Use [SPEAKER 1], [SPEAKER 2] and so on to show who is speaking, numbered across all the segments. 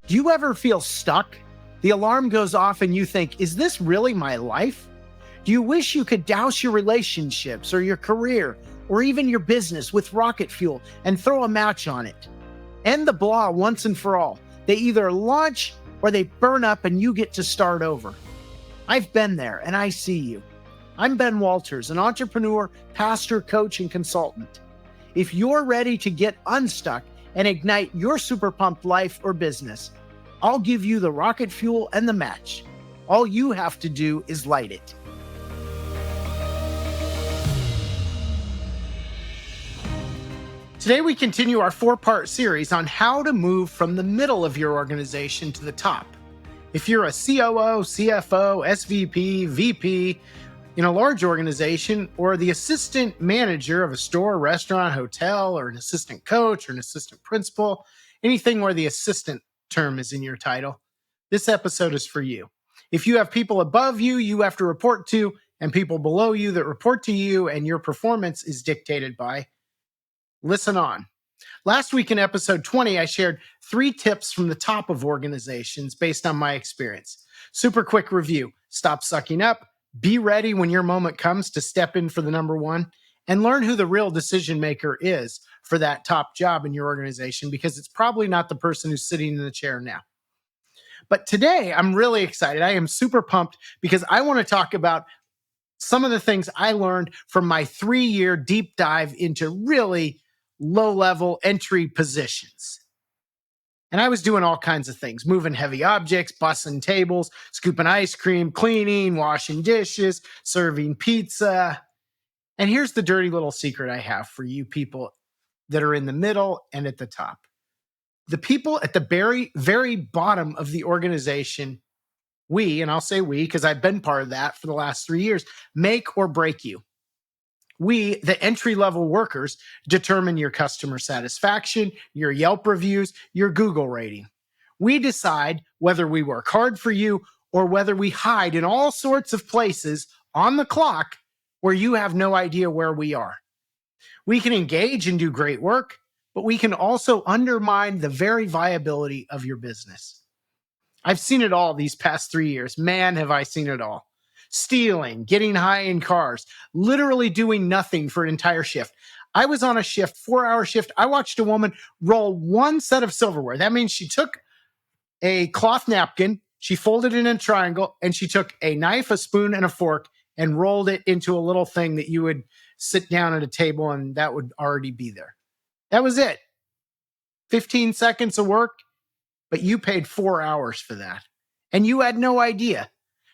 [SPEAKER 1] Do you ever feel stuck? The alarm goes off and you think, is this really my life? Do you wish you could douse your relationships or your career or even your business with rocket fuel and throw a match on it? End the blah once and for all. They either launch or they burn up and you get to start over. I've been there and I see you. I'm Ben Walters, an entrepreneur, pastor, coach, and consultant. If you're ready to get unstuck and ignite your super pumped life or business, I'll give you the rocket fuel and the match. All you have to do is light it. Today we continue our 4-part series on how to move from the middle of your organization to the top. If you're a COO, CFO, SVP, VP in a large organization, or the assistant manager of a store, restaurant, hotel, or an assistant coach or an assistant principal, anything where the assistant term is in your title, this episode is for you. If you have people above you you have to report to, and people below you that report to you and your performance is dictated by, listen on. Last week in episode 20, I shared 3 tips from the top of organizations based on my experience. Super quick review. Stop sucking up. Be ready when your moment comes to step in for the number one, and learn who the real decision maker is for that top job in your organization, because it's probably not the person who's sitting in the chair now. But today, I'm really excited. I am super pumped because I want to talk about some of the things I learned from my 3-year deep dive into really low-level entry positions. And I was doing all kinds of things, moving heavy objects, bussing tables, scooping ice cream, cleaning, washing dishes, serving pizza. And here's the dirty little secret I have for you people that are in the middle and at the top. The people at the very, very bottom of the organization, and I'll say we because I've been part of that for the last 3 years, make or break you. We, the entry-level workers, determine your customer satisfaction, your Yelp reviews, your Google rating. We decide whether we work hard for you or whether we hide in all sorts of places on the clock where you have no idea where we are. We can engage and do great work, but we can also undermine the very viability of your business. I've seen it all these past 3 years. Man, have I seen it all. Stealing, getting high in cars, literally doing nothing for an entire shift. I was on a shift, 4-hour shift. I watched a woman roll one set of silverware. That means she took a cloth napkin, she folded it in a triangle, and she took a knife, a spoon, and a fork and rolled it into a little thing that you would sit down at a table and that would already be there. That was it. 15 seconds of work, but you paid 4 hours for that. And you had no idea.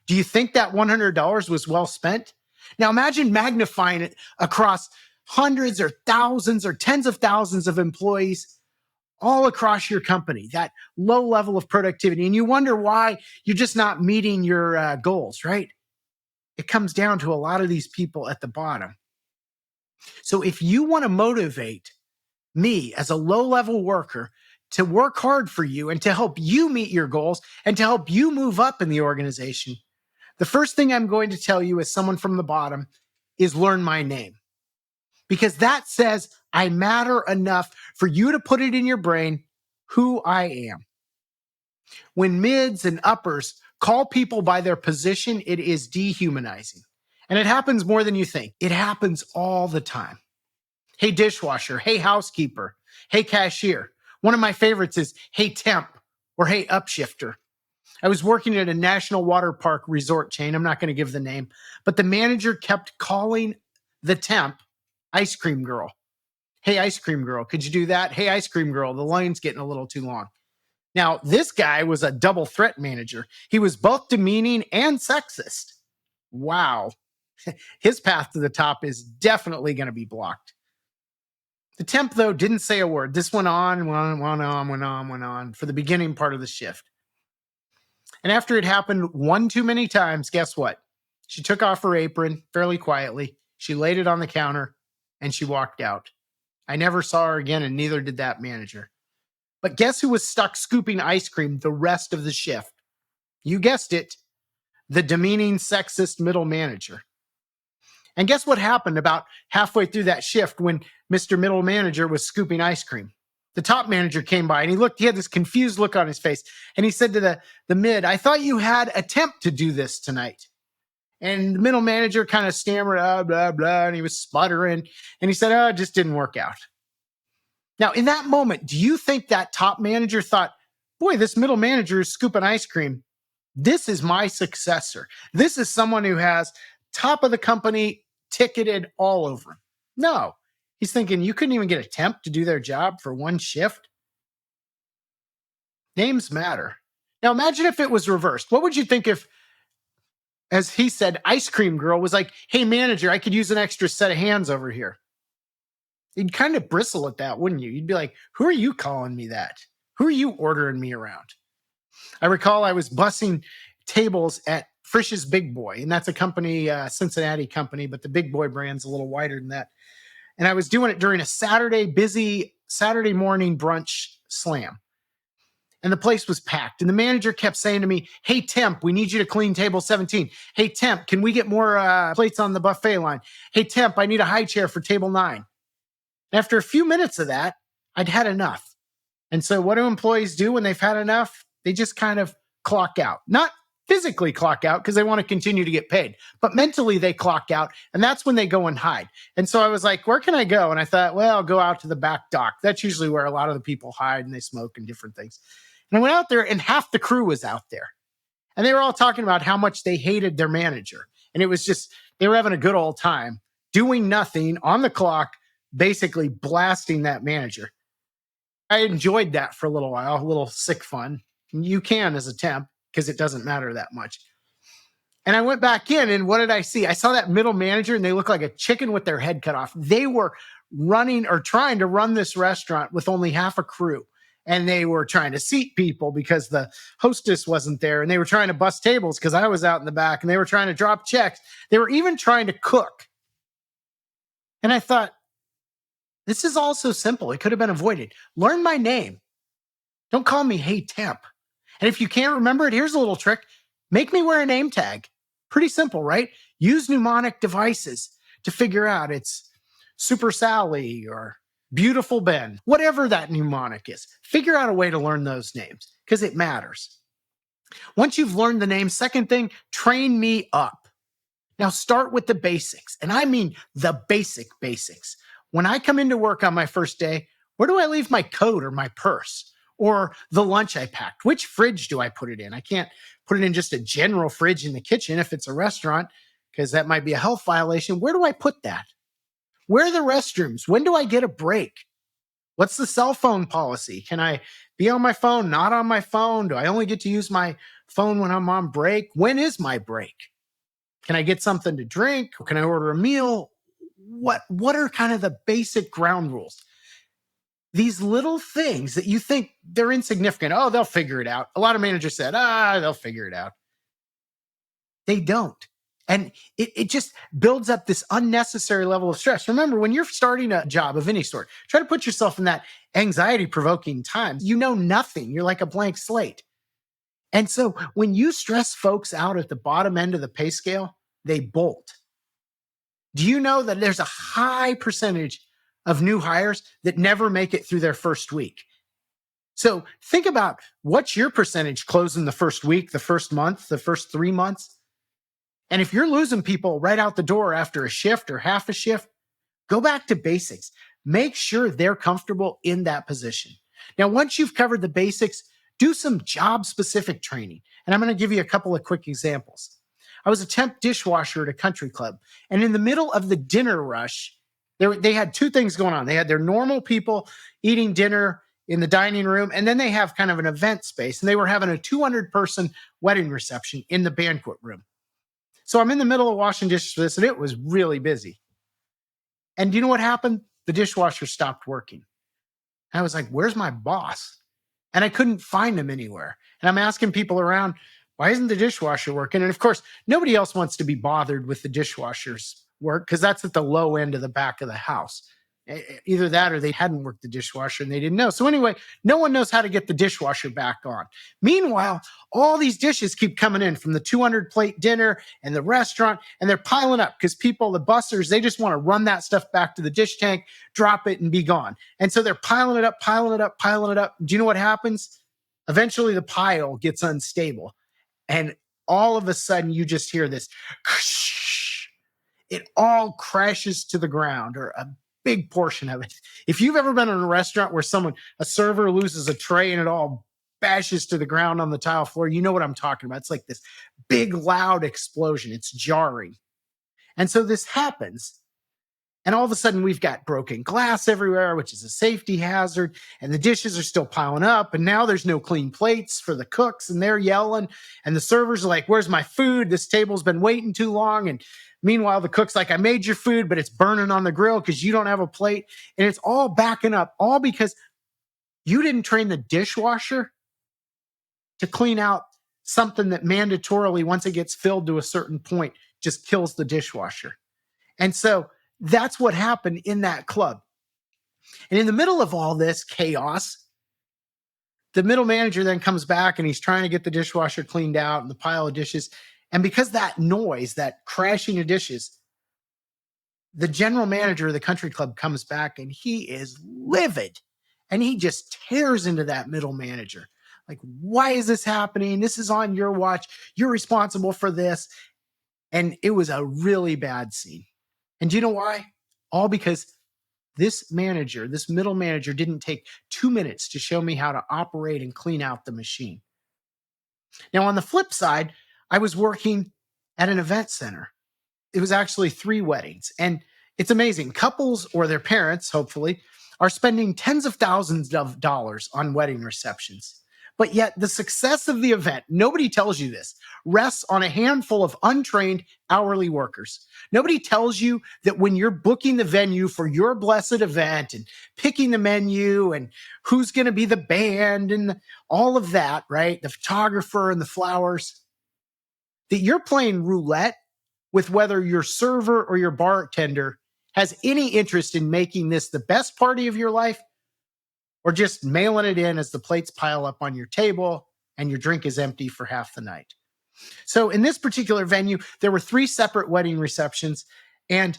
[SPEAKER 1] Do you think that $100 was well spent? Now imagine magnifying it across hundreds or thousands or tens of thousands of employees all across your company, that low level of productivity. And you wonder why you're just not meeting your goals, right? It comes down to a lot of these people at the bottom. So if you want to motivate me as a low-level worker to work hard for you and to help you meet your goals and to help you move up in the organization, the first thing I'm going to tell you as someone from the bottom is learn my name. Because that says I matter enough for you to put it in your brain who I am. When mids and uppers call people by their position, it is dehumanizing. And it happens more than you think. It happens all the time. Hey, dishwasher. Hey, housekeeper. Hey, cashier. One of my favorites is hey, temp or hey, upshifter. I was working at a national water park resort chain. I'm not going to give the name, but the manager kept calling the temp ice cream girl. Hey, ice cream girl, could you do that? Hey, ice cream girl, the line's getting a little too long. Now, this guy was a double threat manager. He was both demeaning and sexist. Wow. His path to the top is definitely going to be blocked. The temp, though, didn't say a word. This went on for the beginning part of the shift. And after it happened one too many times, guess what? She took off her apron fairly quietly. She laid it on the counter and she walked out. I never saw her again, and neither did that manager. But guess who was stuck scooping ice cream the rest of the shift? You guessed it, the demeaning, sexist middle manager. And guess what happened about halfway through that shift when Mr. Middle Manager was scooping ice cream? The top manager came by and he had this confused look on his face. And he said to the mid, I thought you had a temp to do this tonight. And the middle manager kind of stammered, blah, blah, and he was sputtering. And he said, it just didn't work out. Now, in that moment, do you think that top manager thought, boy, this middle manager is scooping ice cream. This is my successor. This is someone who has top of the company ticketed all over him. No, he's thinking you couldn't even get a temp to do their job for one shift. Names matter. Now, imagine if it was reversed. What would you think if, as he said, ice cream girl was like, hey, manager, I could use an extra set of hands over here. You'd kind of bristle at that, wouldn't you? You'd be like, who are you calling me that? Who are you ordering me around? I recall I was bussing tables at Frisch's Big Boy, and that's a company, Cincinnati company, but the Big Boy brand's a little wider than that. And I was doing it during a busy Saturday morning brunch slam. And the place was packed. And the manager kept saying to me, hey, temp, we need you to clean table 17. Hey, temp, can we get more plates on the buffet line? Hey, temp, I need a high chair for table 9. After a few minutes of that, I'd had enough. And so what do employees do when they've had enough? They just kind of clock out. Not physically clock out because they want to continue to get paid, but mentally they clock out. And that's when they go and hide. And so I was like, where can I go? And I thought, well, I'll go out to the back dock. That's usually where a lot of the people hide and they smoke and different things. And I went out there and half the crew was out there. And they were all talking about how much they hated their manager. And it was just, they were having a good old time doing nothing on the clock, basically blasting that manager. I enjoyed that for a little while, a little sick fun. You can as a temp because it doesn't matter that much. And I went back in and what did I see? I saw that middle manager and they looked like a chicken with their head cut off. They were running or trying to run this restaurant with only half a crew. And they were trying to seat people because the hostess wasn't there. And they were trying to bust tables because I was out in the back. And they were trying to drop checks. They were even trying to cook. And I thought, this is all so simple. It could have been avoided. Learn my name. Don't call me hey temp. And if you can't remember it, here's a little trick. Make me wear a name tag. Pretty simple, right? Use mnemonic devices to figure out it's Super Sally or Beautiful Ben, whatever that mnemonic is. Figure out a way to learn those names because it matters. Once you've learned the name, second thing, train me up. Now start with the basics. And I mean the basics. When I come into work on my first day, where do I leave my coat or my purse? Or the lunch I packed? Which fridge do I put it in? I can't put it in just a general fridge in the kitchen if it's a restaurant, because that might be a health violation. Where do I put that? Where are the restrooms? When do I get a break? What's the cell phone policy? Can I be on my phone, not on my phone? Do I only get to use my phone when I'm on break? When is my break? Can I get something to drink? Can I order a meal? What are kind of the basic ground rules? These little things that you think they're insignificant. Oh, they'll figure it out. A lot of managers said, they'll figure it out. They don't. And it just builds up this unnecessary level of stress. Remember, when you're starting a job of any sort, try to put yourself in that anxiety-provoking time. You know nothing. You're like a blank slate. And so when you stress folks out at the bottom end of the pay scale, they bolt. Do you know that there's a high percentage of new hires that never make it through their first week? So think about what's your percentage closing the first week, the first month, the first 3 months? And if you're losing people right out the door after a shift or half a shift, go back to basics. Make sure they're comfortable in that position. Now, once you've covered the basics, do some job-specific training. And I'm going to give you a couple of quick examples. I was a temp dishwasher at a country club. And in the middle of the dinner rush, they had two things going on. They had their normal people eating dinner in the dining room, and then they have kind of an event space. And they were having a 200-person wedding reception in the banquet room. So I'm in the middle of washing dishes for this, and it was really busy. And do you know what happened? The dishwasher stopped working. And I was like, where's my boss? And I couldn't find him anywhere. And I'm asking people around, why isn't the dishwasher working? And of course, nobody else wants to be bothered with the dishwasher's work because that's at the low end of the back of the house. Either that or they hadn't worked the dishwasher and they didn't know. So anyway, no one knows how to get the dishwasher back on. Meanwhile, all these dishes keep coming in from the 200 plate dinner and the restaurant, and they're piling up because people, the bussers, they just want to run that stuff back to the dish tank, drop it, and be gone. And so they're piling it up, piling it up, piling it up. Do you know what happens? Eventually, the pile gets unstable. And all of a sudden, you just hear this. It all crashes to the ground, or a big portion of it. If you've ever been in a restaurant where a server loses a tray and it all bashes to the ground on the tile floor, you know what I'm talking about. It's like this big, loud explosion. It's jarring. And so this happens. And all of a sudden, we've got broken glass everywhere, which is a safety hazard. And the dishes are still piling up. And now there's no clean plates for the cooks. And they're yelling. And the servers are like, where's my food? This table's been waiting too long. And meanwhile, the cook's like, I made your food, but it's burning on the grill because you don't have a plate. And it's all backing up, all because you didn't train the dishwasher to clean out something that mandatorily, once it gets filled to a certain point, just kills the dishwasher. And so that's what happened in that club. And in the middle of all this chaos, the middle manager then comes back and he's trying to get the dishwasher cleaned out and the pile of dishes. And because that noise, that crashing of dishes, the general manager of the country club comes back and he is livid. And he just tears into that middle manager. Like, why is this happening? This is on your watch. You're responsible for this. And it was a really bad scene. And do you know why? All because this middle manager, didn't take 2 minutes to show me how to operate and clean out the machine. Now, on the flip side, I was working at an event center. It was actually 3 weddings. And it's amazing. Couples or their parents, hopefully, are spending tens of thousands of dollars on wedding receptions. But yet the success of the event, nobody tells you this, rests on a handful of untrained hourly workers. Nobody tells you that when you're booking the venue for your blessed event and picking the menu and who's going to be the band and all of that, right? The photographer and the flowers, that you're playing roulette with whether your server or your bartender has any interest in making this the best party of your life, or just mailing it in as the plates pile up on your table and your drink is empty for half the night. So in this particular venue, there were 3 separate wedding receptions, and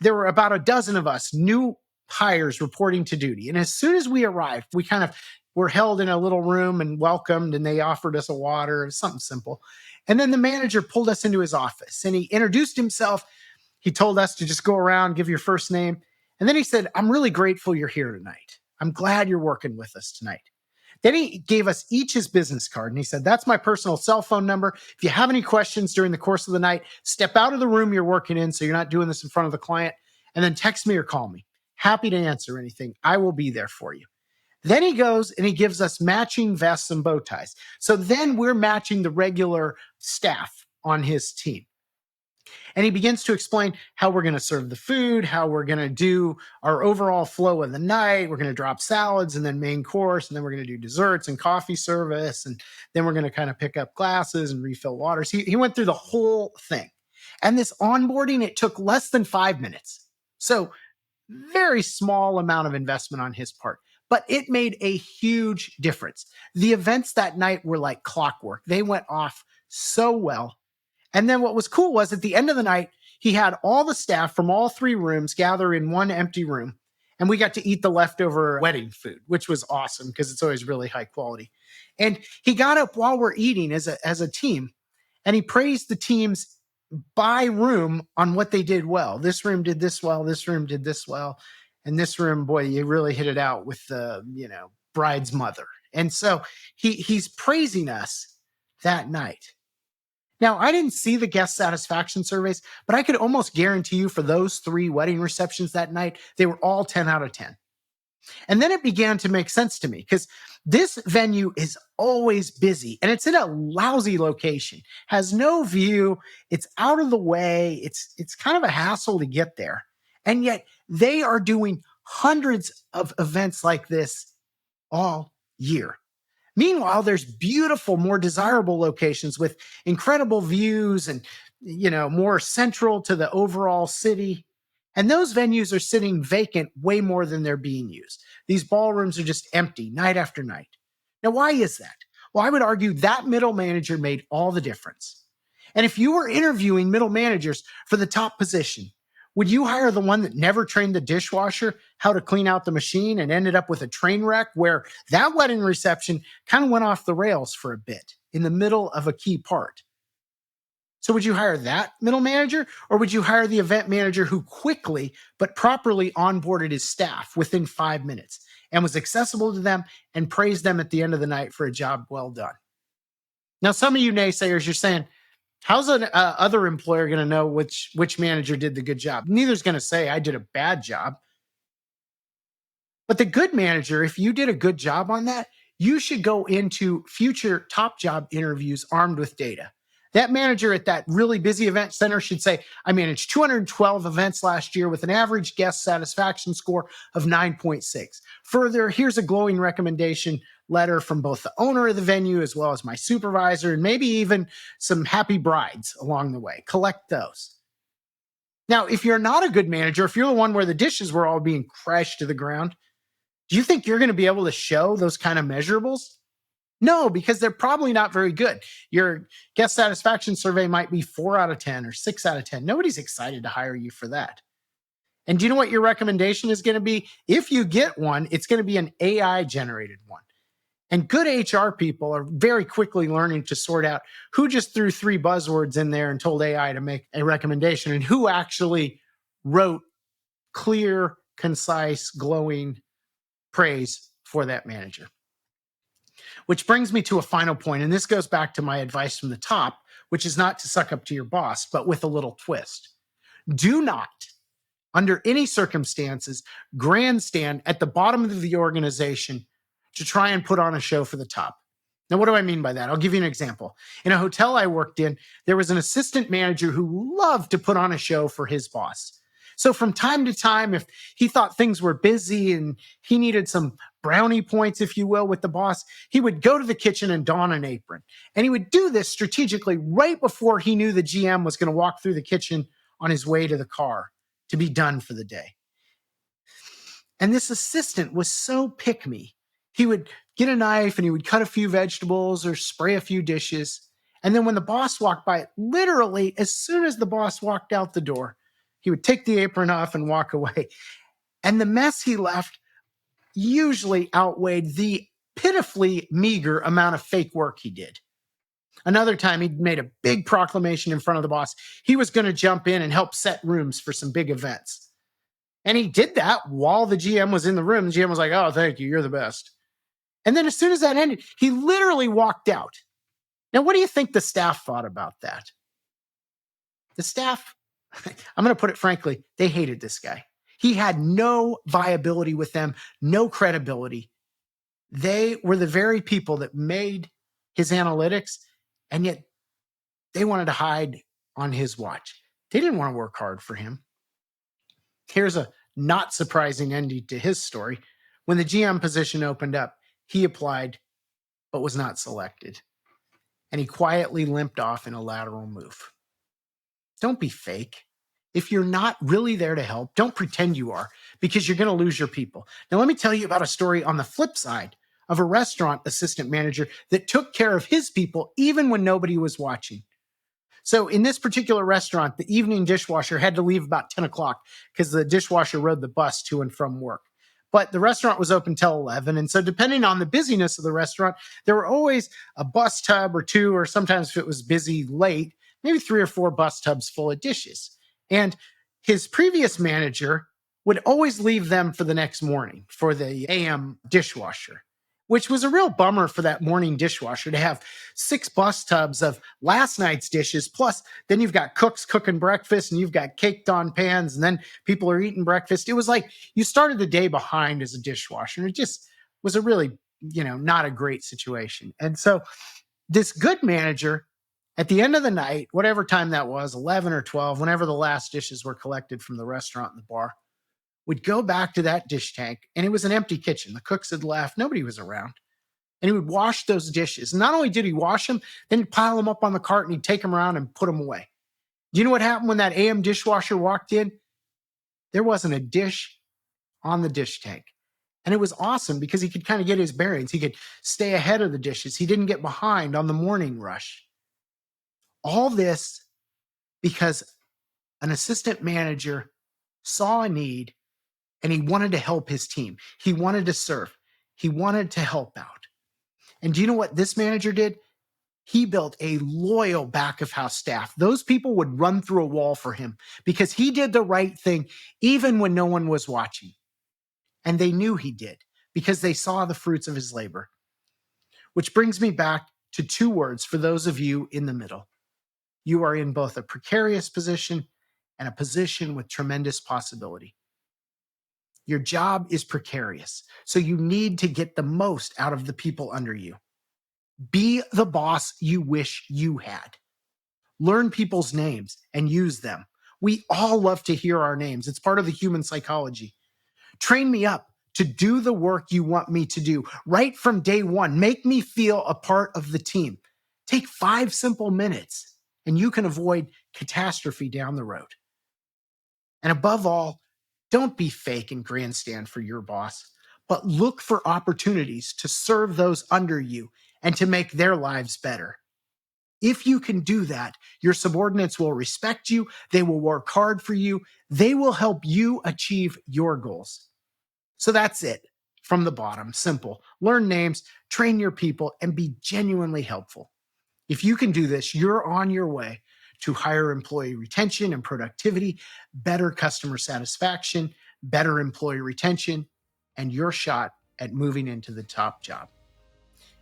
[SPEAKER 1] there were about a dozen of us new hires reporting to duty. And as soon as we arrived, we kind of were held in a little room and welcomed, and they offered us a water, something simple. And then the manager pulled us into his office and he introduced himself. He told us to just go around, give your first name. And then he said, I'm really grateful you're here tonight. I'm glad you're working with us tonight. Then he gave us each his business card and he said, that's my personal cell phone number. If you have any questions during the course of the night, step out of the room you're working in so you're not doing this in front of the client, and then text me or call me. Happy to answer anything. I will be there for you. Then he goes and he gives us matching vests and bow ties. So then we're matching the regular staff on his team. And he begins to explain how we're going to serve the food, how we're going to do our overall flow of the night. We're going to drop salads and then main course, and then we're going to do desserts and coffee service. And then we're going to kind of pick up glasses and refill waters. He went through the whole thing. And this onboarding, it took less than 5 minutes. So very small amount of investment on his part, but it made a huge difference. The events that night were like clockwork. They went off so well. And then what was cool was at the end of the night, he had all the staff from all 3 rooms gather in one empty room. And we got to eat the leftover wedding food, which was awesome because it's always really high quality. And he got up while we're eating as a team, and he praised the teams by room on what they did well. This room did this well. This room did this well. And this room, boy, you really hit it out with the, bride's mother. And so he's praising us that night. Now, I didn't see the guest satisfaction surveys, but I could almost guarantee you for those 3 wedding receptions that night, they were all 10 out of 10. And then it began to make sense to me because this venue is always busy and it's in a lousy location, has no view. It's out of the way. It's kind of a hassle to get there. And yet they are doing hundreds of events like this all year. Meanwhile, there's beautiful, more desirable locations with incredible views and, more central to the overall city. And those venues are sitting vacant way more than they're being used. These ballrooms are just empty night after night. Now, why is that? Well, I would argue that middle manager made all the difference. And if you were interviewing middle managers for the top position, would you hire the one that never trained the dishwasher how to clean out the machine and ended up with a train wreck where that wedding reception kind of went off the rails for a bit in the middle of a key part? So would you hire that middle manager, or would you hire the event manager who quickly but properly onboarded his staff within 5 minutes and was accessible to them and praised them at the end of the night for a job well done? Now, some of you naysayers, you're saying, how's an other employer going to know which manager did the good job? Neither's going to say I did a bad job. But the good manager, if you did a good job on that, you should go into future top job interviews armed with data. That manager at that really busy event center should say, I managed 212 events last year with an average guest satisfaction score of 9.6. Further, here's a glowing recommendation letter from both the owner of the venue as well as my supervisor, and maybe even some happy brides along the way. Collect those. Now, if you're not a good manager, if you're the one where the dishes were all being crashed to the ground, do you think you're going to be able to show those kind of measurables? No, because they're probably not very good. Your guest satisfaction survey might be 4 out of 10 or 6 out of 10. Nobody's excited to hire you for that. And do you know what your recommendation is going to be? If you get one, it's going to be an AI generated one. And good HR people are very quickly learning to sort out who just threw 3 buzzwords in there and told AI to make a recommendation and who actually wrote clear, concise, glowing praise for that manager. Which brings me to a final point, and this goes back to my advice from the top, which is not to suck up to your boss, but with a little twist. Do not, under any circumstances, grandstand at the bottom of the organization to try and put on a show for the top. Now, what do I mean by that? I'll give you an example. In a hotel I worked in, there was an assistant manager who loved to put on a show for his boss. So from time to time, if he thought things were busy and he needed some brownie points, if you will, with the boss, he would go to the kitchen and don an apron. And he would do this strategically right before he knew the GM was going to walk through the kitchen on his way to the car to be done for the day. And this assistant was so pick-me. He would get a knife and he would cut a few vegetables or spray a few dishes. And then when the boss walked by, literally, as soon as the boss walked out the door, he would take the apron off and walk away. And the mess he left usually outweighed the pitifully meager amount of fake work he did. Another time, he made a big proclamation in front of the boss. He was going to jump in and help set rooms for some big events. And he did that while the GM was in the room. The GM was like, oh, thank you. You're the best. And then as soon as that ended, he literally walked out. Now, what do you think the staff thought about that? The staff, I'm going to put it frankly, they hated this guy. He had no viability with them, no credibility. They were the very people that made his analytics, and yet they wanted to hide on his watch. They didn't want to work hard for him. Here's a not surprising ending to his story. When the GM position opened up, he applied, but was not selected. And he quietly limped off in a lateral move. Don't be fake. If you're not really there to help, don't pretend you are, because you're going to lose your people. Now, let me tell you about a story on the flip side of a restaurant assistant manager that took care of his people even when nobody was watching. So in this particular restaurant, the evening dishwasher had to leave about 10 o'clock because the dishwasher rode the bus to and from work. But the restaurant was open till 11. And so depending on the busyness of the restaurant, there were always a bus tub or 2, or sometimes if it was busy late, maybe 3 or 4 bus tubs full of dishes. And his previous manager would always leave them for the next morning for the AM dishwasher, which was a real bummer for that morning dishwasher to have 6 bus tubs of last night's dishes. Plus, then you've got cooks cooking breakfast and you've got caked on pans and then people are eating breakfast. It was like you started the day behind as a dishwasher. And it just was a really, not a great situation. And so this good manager, at the end of the night, whatever time that was, 11 or 12, whenever the last dishes were collected from the restaurant and the bar, would go back to that dish tank, and it was an empty kitchen. The cooks had left. Nobody was around. And he would wash those dishes. And not only did he wash them, then he'd pile them up on the cart, and he'd take them around and put them away. Do you know what happened when that AM dishwasher walked in? There wasn't a dish on the dish tank. And it was awesome because he could kind of get his bearings. He could stay ahead of the dishes. He didn't get behind on the morning rush. All this because an assistant manager saw a need and he wanted to help his team. He wanted to serve. He wanted to help out. And do you know what this manager did? He built a loyal back of house staff. Those people would run through a wall for him because he did the right thing even when no one was watching. And they knew he did because they saw the fruits of his labor. Which brings me back to two words for those of you in the middle. You are in both a precarious position and a position with tremendous possibility. Your job is precarious, so you need to get the most out of the people under you. Be the boss you wish you had. Learn people's names and use them. We all love to hear our names. It's part of the human psychology. Train me up to do the work you want me to do right from day one. Make me feel a part of the team. Take 5 simple minutes and you can avoid catastrophe down the road. And above all, don't be fake and grandstand for your boss, but look for opportunities to serve those under you and to make their lives better. If you can do that, your subordinates will respect you, they will work hard for you, they will help you achieve your goals. So that's it from the bottom. Simple. Learn names, train your people, and be genuinely helpful. If you can do this, you're on your way to higher employee retention and productivity, better customer satisfaction, better employee retention, and your shot at moving into the top job.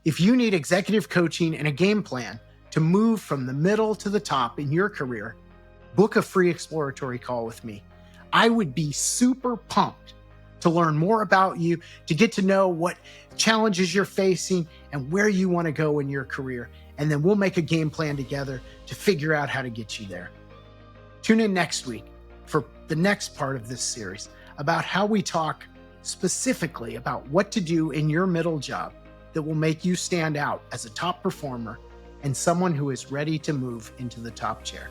[SPEAKER 1] If you need executive coaching and a game plan to move from the middle to the top in your career, book a free exploratory call with me. I would be super pumped to learn more about you, to get to know what challenges you're facing and where you want to go in your career. And then we'll make a game plan together to figure out how to get you there. Tune in next week for the next part of this series about how we talk specifically about what to do in your middle job that will make you stand out as a top performer and someone who is ready to move into the top chair.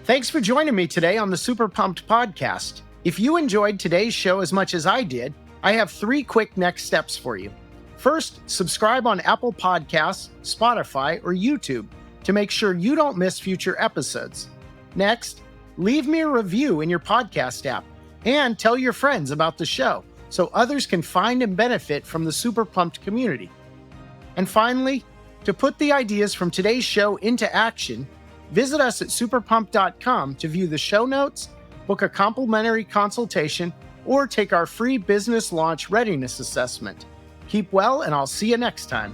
[SPEAKER 1] Thanks for joining me today on the Super Pumped podcast. If you enjoyed today's show as much as I did, I have 3 quick next steps for you. First, subscribe on Apple Podcasts, Spotify, or YouTube to make sure you don't miss future episodes. Next, leave me a review in your podcast app and tell your friends about the show so others can find and benefit from the Super Pumped community. And finally, to put the ideas from today's show into action, visit us at superpumped.com to view the show notes, book a complimentary consultation, or take our free business launch readiness assessment. Keep well, and I'll see you next time.